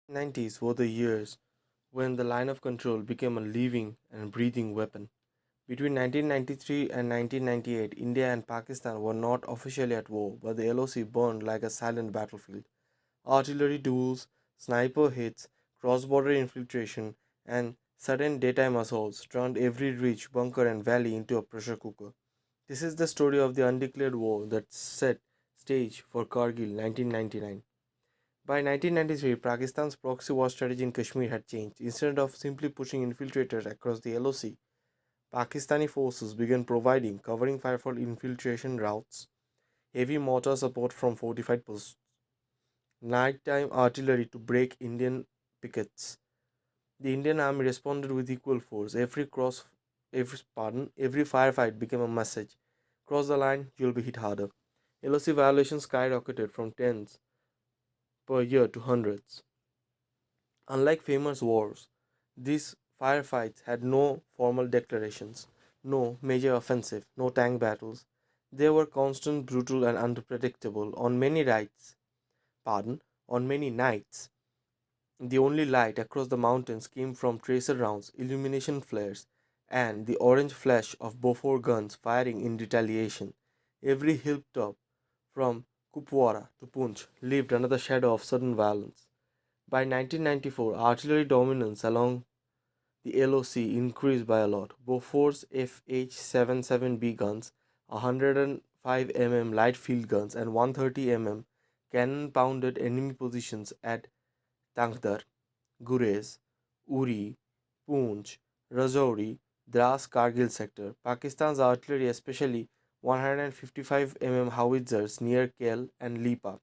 90s were the years when the line of control became a living and breathing weapon. Between 1993 and 1998, India and Pakistan were not officially at war, but the LoC burned like a silent battlefield. Artillery duels, sniper hits, cross border infiltration, and sudden daytime assaults turned every ridge, bunker, and valley into a pressure cooker. This is the story of the undeclared war that set stage for Kargil 1999. By 1993, Pakistan's proxy war strategy in Kashmir had changed. Instead of simply pushing infiltrators across the LoC, Pakistani forces began providing covering fire for infiltration routes, heavy mortar support from fortified posts, nighttime artillery to break Indian pickets. The Indian army responded with equal force. Every firefight became a message. Cross the line, you'll be hit harder. LoC violations skyrocketed from tens per year to hundreds. Unlike famous wars, these firefights had no formal declarations, no major offensive, no tank battles. They were constant, brutal, and unpredictable. On many nights, the only light across the mountains came from tracer rounds, illumination flares, and the orange flash of Bofor guns firing in retaliation. Every hilltop from Kupwara to Poonch lived under the shadow of sudden violence. By 1994, artillery dominance along the LoC increased by a lot. Bofor's FH-77B guns, 105 mm light field guns, and 130 mm cannon pounded enemy positions at Tankdar, Gurez, Uri, Poonch, Rajouri, Dras Kargil sector. Pakistan's artillery, especially 155 mm howitzers near Kel and Lipa,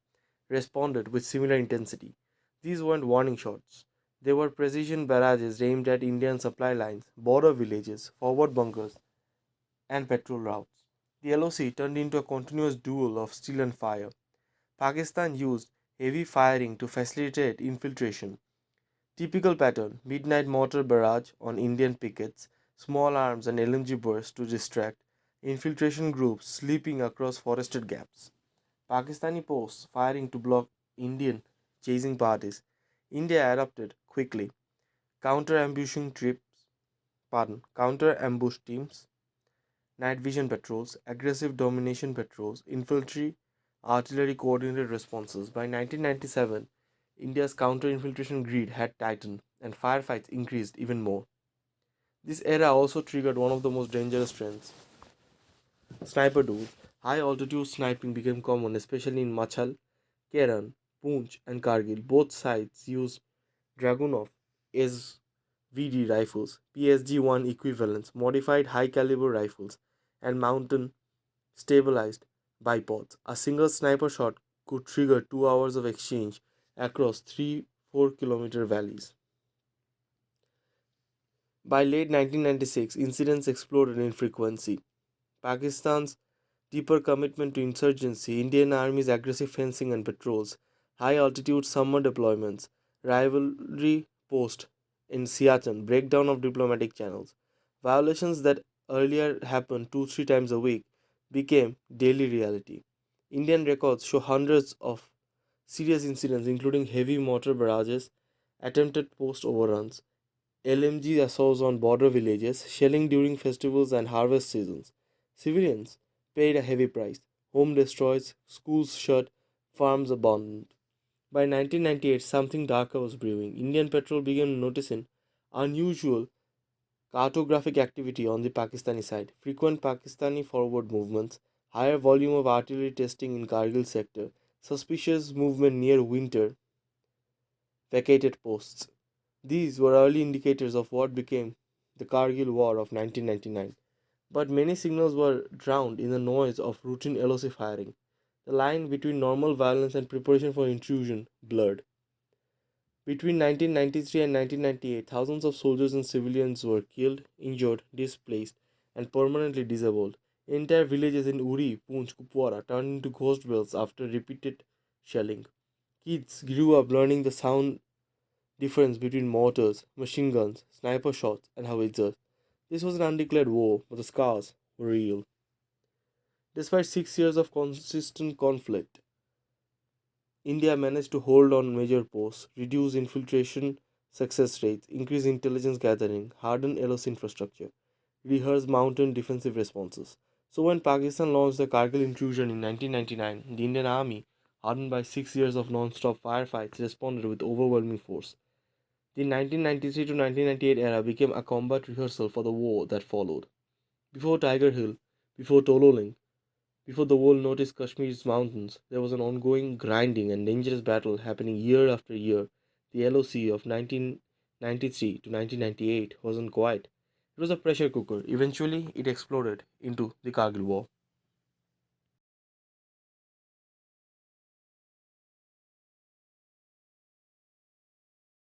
responded with similar intensity. These weren't warning shots. They were precision barrages aimed at Indian supply lines, border villages, forward bunkers, and petrol routes. The LoC turned into a continuous duel of steel and fire. Pakistan used heavy firing to facilitate infiltration. Typical pattern: midnight mortar barrage on Indian pickets, small arms and LMG bursts to distract, infiltration groups sleeping across forested gaps. Pakistani posts firing to block Indian chasing parties. India adopted quickly. Counter ambushing trips, counter ambush teams, night vision patrols, aggressive domination patrols, infantry, artillery coordinated responses. By 1997, India's counter infiltration grid had tightened and firefights increased even more. This era also triggered one of the most dangerous trends: sniper duels. High altitude sniping became common, especially in Machal, Keran, Poonch, and Kargil. Both sides used Dragunov SVD rifles, PSG 1 equivalents, modified high caliber rifles, and mountain stabilized bipods. A single sniper shot could trigger 2 hours of exchange across 3-4 kilometer valleys. By late 1996, incidents exploded in frequency. Pakistan's deeper commitment to insurgency, Indian Army's aggressive fencing and patrols, high altitude summer deployments, rivalry post in Siachen, breakdown of diplomatic channels. Violations that earlier happened 2-3 times a week became daily reality. Indian records show hundreds of serious incidents, including heavy mortar barrages, attempted post overruns, LMG assaults on border villages, shelling during festivals and harvest seasons. Civilians paid a heavy price. Home destroyed, schools shut, farms abandoned. By 1998, something darker was brewing. Indian Patrol began noticing unusual cartographic activity on the Pakistani side, frequent Pakistani forward movements, higher volume of artillery testing in Kargil sector, suspicious movement near winter vacated posts. These were early indicators of what became the Kargil War of 1999. But many signals were drowned in the noise of routine LoC firing. The line between normal violence and preparation for intrusion blurred. Between 1993 and 1998, thousands of soldiers and civilians were killed, injured, displaced, and permanently disabled. Entire villages in Uri, Poonch, Kupwara turned into ghost wells after repeated shelling. Kids grew up learning the sound difference between mortars, machine guns, sniper shots, and howitzers. This was an undeclared war, but the scars were real. Despite 6 years of consistent conflict, India managed to hold on major posts, reduce infiltration success rates, increase intelligence gathering, harden LoC infrastructure, rehearse mountain defensive responses. So when Pakistan launched the Kargil intrusion in 1999, the Indian army, hardened by 6 years of non-stop firefights, responded with overwhelming force. The 1993 to 1998 era became a combat rehearsal for the war that followed. Before Tiger Hill, before Tololing, before the world noticed Kashmir's mountains, there was an ongoing, grinding, and dangerous battle happening year after year. The LoC of 1993 to 1998 wasn't quiet. It was a pressure cooker. Eventually, it exploded into the Kargil War.